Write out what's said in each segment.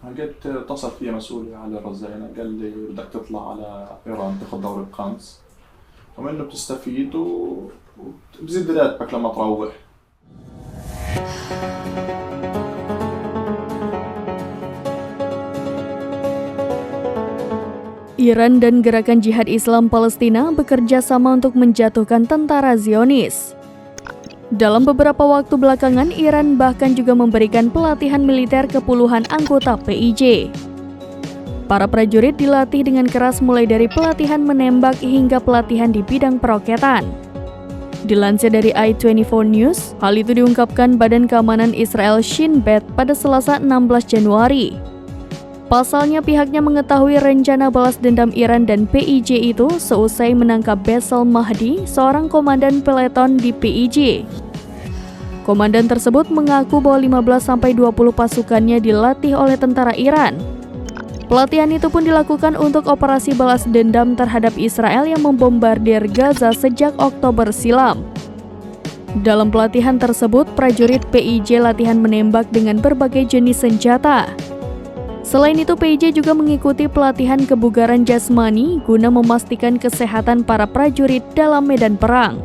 قلت اتصل فيها مسؤولي على الرزانة قال لي بدك تطلع على إيران تاخذ دورة قنص ومنه بتستفيد وبزيد راتبك لما تروح. Iran dan Gerakan Jihad Islam Palestina bekerja sama untuk menjatuhkan tentara Zionis. Dalam beberapa waktu belakangan, Iran bahkan juga memberikan pelatihan militer ke puluhan anggota PIJ. Para prajurit dilatih dengan keras mulai dari pelatihan menembak hingga pelatihan di bidang peroketan. Dilansir dari i24 News, hal itu diungkapkan Badan Keamanan Israel Shin Bet pada Selasa 16 Januari. Pasalnya pihaknya mengetahui rencana balas dendam Iran dan PIJ itu seusai menangkap Bassel Mahdi, seorang komandan peleton di PIJ. Komandan tersebut mengaku bahwa 15-20 pasukannya dilatih oleh tentara Iran. Pelatihan itu pun dilakukan untuk operasi balas dendam terhadap Israel yang membombardir Gaza sejak Oktober silam. Dalam pelatihan tersebut, prajurit PIJ latihan menembak dengan berbagai jenis senjata. Selain itu, PIJ juga mengikuti pelatihan kebugaran jasmani guna memastikan kesehatan para prajurit dalam medan perang.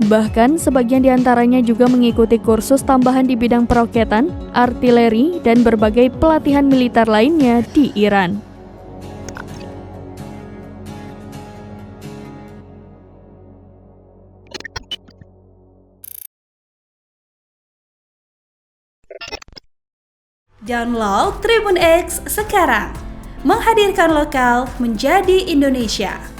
Bahkan, sebagian diantaranya juga mengikuti kursus tambahan di bidang peroketan, artileri, dan berbagai pelatihan militer lainnya di Iran. Download Tribun X sekarang, menghadirkan lokal menjadi Indonesia.